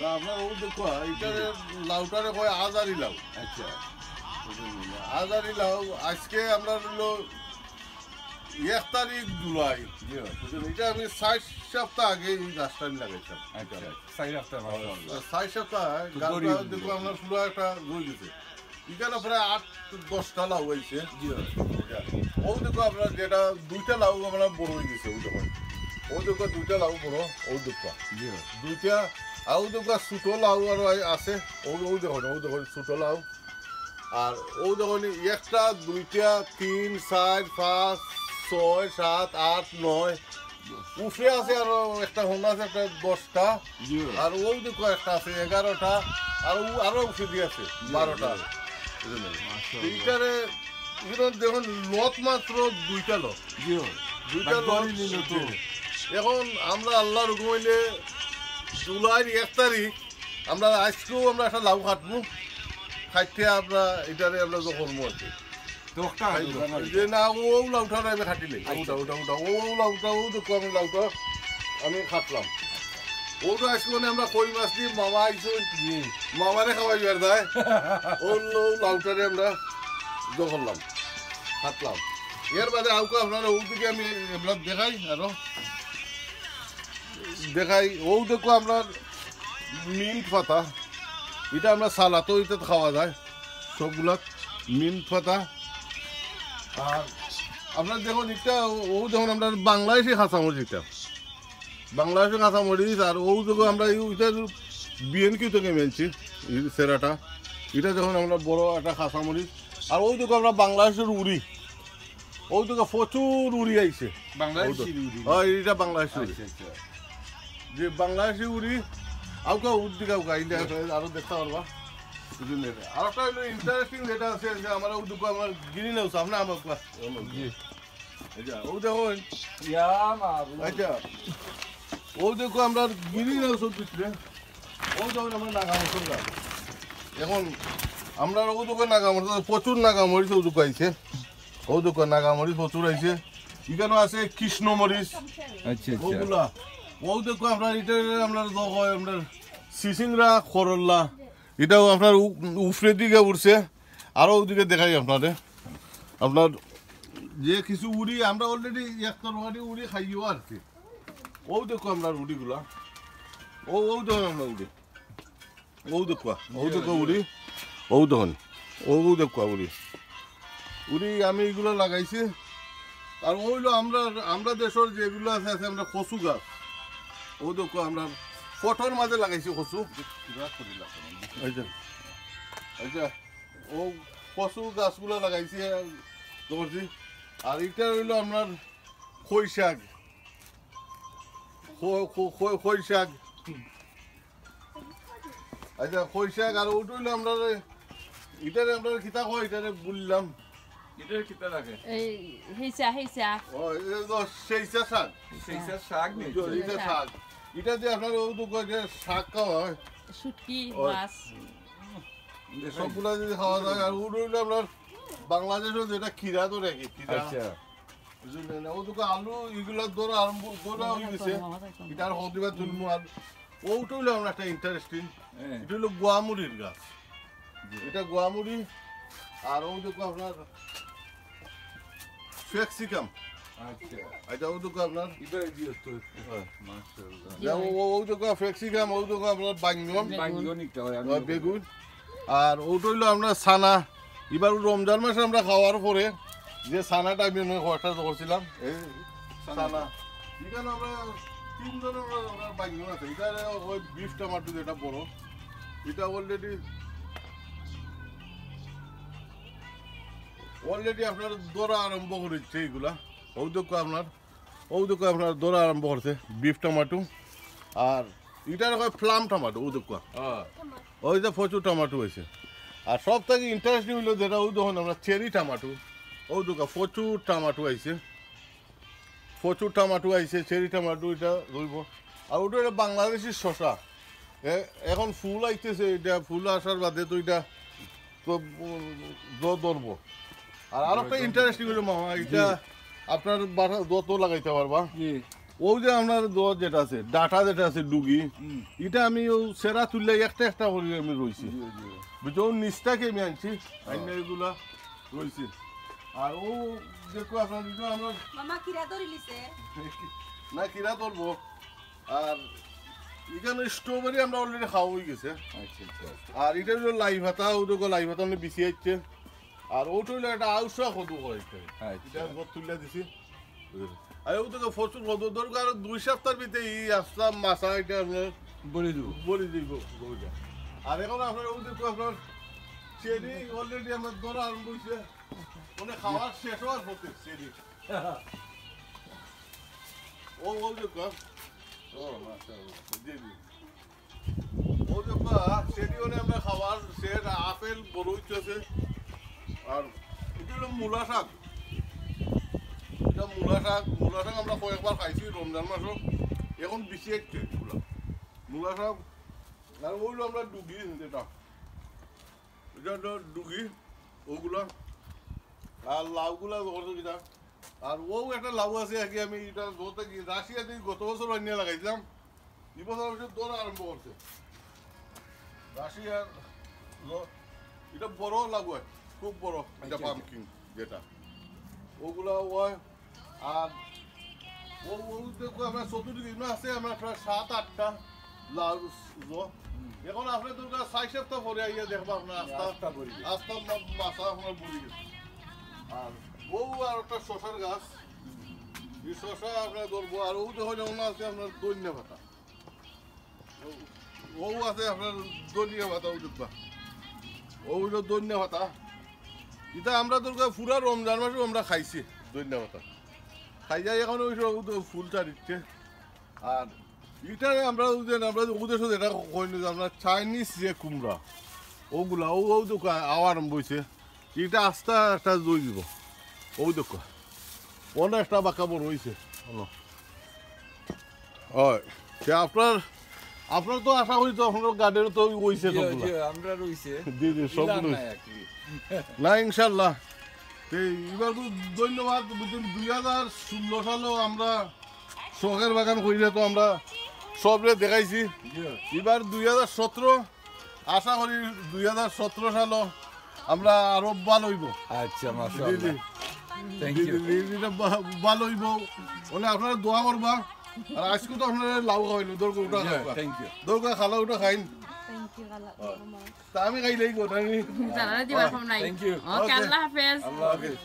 না আপনার ও দেখো এইটারে লাউটারে কয় আজারি লাউ। আচ্ছা আজারি লাউ আজকে আমরা হলো 1 তারিখ জুলাই। জি বুঝলেন, এটা আমি 60 সপ্তাহ আগে এই গাছটা আমি লাগাইছিলাম। আচ্ছা 4 সপ্তাহ মাশাআল্লাহ 60 সপ্তাহ গাছটা দেখো আপনার ফুল একটা রয়ে গেছে। এখানে প্রায় 8-10টা লাউ হয়েছে। জি ও দেখো আপনার যেটা 2টা লাউ আমরা বড় হয়ে গেছে। ওই দেখো ও দেখো 2টা লাউ বড়। ও দেখো জি 2টা আউ দেখো ছোট লাউ আর আছে। ও দেখো ছোট লাউ। আর ও দেখো 1টা 2টা 3 4 5 6 7 8 9 উফরে আছে। আর একটা হোনা আছে একটা 10টা। জি আর ও দেখো একটা আছে 11টা। আর আরো উফরে দিয়ে আছে 12টা। এইটারে দেখুন লত মাত্র 2টা লত। জি 2টা লত নিল তো এখন আমরা আল্লাহর হুকুম হইলে জুলাইয়ের 1 তারিখ আমরা আজকেও আমরা একটা লাউ কাটবো। খাইতে আমরা এটারে আমরা করবো আর কি। তোকটা যে না ও লাউটা আমি খাটিলে ওটা ও লাউটা ও দেখো আমি লাউটা আমি খাটলাম। ওটা আজকে মানে আমরা কই মাছ দিয়ে মামা আইসো মামারে খাওয়াই আর দেয়। ও লাউটারে আমরা করলাম খাটলাম। এর বাদে আউকে আপনারা ওদিকে আমি আপনার দেখাই আরো দেখাই। ও দেখো আপনার মিন্ট পাতা। এটা আমরা সালাতো এটা খাওয়া যায় সবগুলা মিন্ট পাতা। আর আপনার দেখুন এটা ও দেখুন আমরা বাংলাদেশি কাঁচামরিচ। এটা বাংলাদেশি কাঁচামরিচ। আর ও দেখো আমরা এটা বিএনকিউ থেকে মেনছি সেরাটা। এটা যখন আমরা বড় একটা কাঁচামরিচ। আর ওই দেখো আমরা বাংলাদেশের উড়ি। ওই দেখো প্রচুর উড়ি আইছে বাংলাদেশি এটা বাংলাদেশি উড়ি। আচ্ছা যে বাংলাদেশি উড়ি আউকা উদ্দিকে আউকা আরো দেখতে পারবা। আর একটা হলো ইন্টারেস্টিং যেটা আছে যে আমরা উদ্যোগ আমার গিনি নেও সামনে আমার ও দেখো ইয়া মাবু আচ্ছা ও দেখো আমরা গিনি নেও সব ভিতরে। ও দেখুন আমরা নাগামরিচ গাছ। এখন আমরা ও দোকান নাগামরিচ প্রচুর নাগামরিচ ও দোকান আইছে। ও দোকান নাগামরিচ প্রচুর আইছে। এখানেও আছে কৃষ্ণমরিচ। আচ্ছা ওগুলা ও দেখো আপনার এটা আমরা আমরা সিসিংরা করল্লা এটাও আপনার উফরের দিকে উঠছে। আরও ওদিকে দেখাই আপনাদের আপনার যে কিছু উড়ি আমরা অলরেডি 1 তরকারি উড়ি খাইও আর কি। ও দেখো আমরা উড়িগুলা ও দেখুন আমরা উড়ি ও দেখো উড়ি ও দেখুন দেখো উড়ি উড়ি আমি এগুলো লাগাইছি। আর ওইলো আমরা দেশের যেগুলো আছে আছে আমরা কচু গাছ। ও দেখো আমরা ফটোর মাঝে লাগাইছি কচু। আচ্ছা ও কচু গাছগুলো লাগাইছি করছি। আর এটা হইলো আপনার খই শাক খই শাক। আচ্ছা খই শাক। আর ওটা হইলো আমরা এটারে আমরা খিতা কয় এটারে বললাম এটার কিতা লাগে এই হেইসা ও এটা তো সেইসা শাক। সেইসা শাক নি এটা শাক। এটা দিয়ে আপনার ও তো যে শাক খাওয়া হয় শুটকি ওই। মাছ সবগুলা যদি খাওয়া যায়। আর ওটা হইলো আপনার বাংলাদেশের যেটা খিরা তো রেখে খিরা আচ্ছা বুঝলেন না। ও তো আলু এগুলোর ধরা আরম্ভ করা হয়ে গেছে। এটার হদিবার জন্য আর ওটা হইলো আমরা একটা ইন্টারেস্টিং এটা হলো গোয়ামুড়ির গাছ। এটা গোয়ামুড়ি। আর ও দেখো আপনার ফ্যাক্সিকাম। আচ্ছা এটা ও দেখো আপনার এটা দিও তো মাশাআল্লাহ ও দেখো ফ্যাক্সিকাম। ও দেখো আপনার বাইঙ্গন বাঙ্গনিকটা বেগুন। আর ওটা হইলো আমরা ছানা। এবার রমজান মাসে আমরা খাওয়ার পরে যে ছানাটা আমি কয়েকটা করছিলাম এই ছানা। এখানে আমরা 3 ধরনের বাইঙ্গন আছে। এটা ওই বিফ টমাটো যেটা বড় এটা অলরেডি আপনার দৌড়া আরম্ভ করেছে এইগুলা। ঔদক্য আপনার দৌড়া আরম্ভ করছে বিফ টমাটো। আর এটা হয় ফ্লাম টমাটো ঔদক্য ওই যে প্রচুর টমাটো হয়েছে। আর সব থেকে ইন্টারেস্টিং হইলো যেটা ওই দেখুন আমরা চেরি টমাটো ঔদক্য প্রচুর টমাটো আইছে চেরি টমাটো এটা রইব। আর ওটা একটা বাংলাদেশি শশা। এখন ফুল আইতেছে। এটা ফুল আসার বাদে তো এটা তো ধরবো। আর একটা ইন্টারেস্টিং হইলো মামা এটা আপনার বাসা যত লাগাইতে পারবা। ওই যে আপনার যেটা আছে ডাটা যেটা আছে ডুগি এটা আমি ও সেরা তুললে একটা একটা করে আমি রইছি বুঝছো নিচটাকে আমি আনছি আইনা এগুলা রইছি আর ও দেখো আপনার আমরা মামা কিরা ধরে লিছে না কিরা ধরবো আর এখানে স্ট্রবেরি আমরা অলরেডি খাওয়া হয়ে গেছে আচ্ছা আচ্ছা আর এটা হলো লাইভ হাতা ওটা লাইভ হাতা মানে বেশি আসছে আর ওটা হলো একটা আউসা কদু হয় এটা ঘর তুলে দিছি আর ও তোকে ফসল কদু দরকার 2 সপ্তাহের ভিতরে এই আসলাম মাছা এটা আপনার বলে দেবো বলে দিব গরুটা আর এখন আপনার ও দেখো আপনার চেরি অলরেডি আমার ধরা আরম্ভ হয়েছে মানে খাওয়ার শেষ হওয়ার পথে চেরি ও দেখো ও মাশাআল্লাহ জি জি ও দেখো চেরি মানে আমরা খাওয়ার শেষ আপেল বড় হইতেছে আর এটা হলো মূলা শাক এটা মূলা শাক আমরা কয়েকবার খাইছি রমজান মাসও এখন বেশি একটা মূলা শাক আর ওইগুলো আমরা ডুগি যেটা এটা হলো ডুগি ওগুলো আর লাউগুলা যেটা আর ও একটা লাউ আছে আর কি আমি এটা ধরতে কি রাশিয়া থেকে গত বছর অন্য লাগাইছিলাম এই বছর দৌড় আরম্ভ করছে রাশিয়ার এটা বড় লাউ হয় খুব বড় এটা পাম্পকিন যেটা ওগুলা হয় আর ও দেখো আমরা চতুর্দিকে আছে আমরা প্রায় 7-8টা লাউ এখন আপনার দুর্গা 6 সপ্তাহ পরে আইয়া দেখবা আপনার আস্তা মাছা আপনার বুঝে গেছে আর ও আর একটা শশার গাছ এই শশা আপনার ধরবো আর ও যখন যেমন আছে আপনার দৈন্য ভাতা ও আছে আপনার দৈন্য ভাতা ও দেখবা ও হইল দৈন্য ভাতা এটা আমরা দুর্গা পুরা রমজান মাসে আমরা খাইছি দৈন্য ভাতা খাই যাই এখন ওই ফুলটা দিচ্ছে আর এটারে আমরা উদ্দেশ্য যেটা কইনি যে আমরা চাইনিজ যে কুমড়া ওগুলা ও দোকান আরম্ভ হয়েছে এটা আস্তে একটা দই দিব ও দেখো অনেকটা বাঁকা বড় হয়েছে হয় সে আপনার তো আশা করি তো আপনার গার্ডেনও তো হয়েছে আমরা রইছে জি জি সব না ইনশাল্লাহ এবার তো ধন্যবাদ 2016 সালেও আমরা শখের বাগান করিলে তো আমরা সবরে দেখাইছি এবার 2017 আশা করি 2017 সালও আমরা আরো ভালো হইব আচ্ছা মাশাআল্লাহ থ্যাংক ইউ ভালো হইব মানে আপনারা দোয়া করবা আর আজকে তো আপনারা লাউ খাওয়াইলো দরকার থ্যাংক ইউ দরকার খালা ওটা খাইন থ্যাংক ইউ মামা তা আমি খাইলেই কথা জানা দিবা নাই থ্যাংক ইউ ওকে আল্লাহ হাফেজ আল্লাহ হাফেজ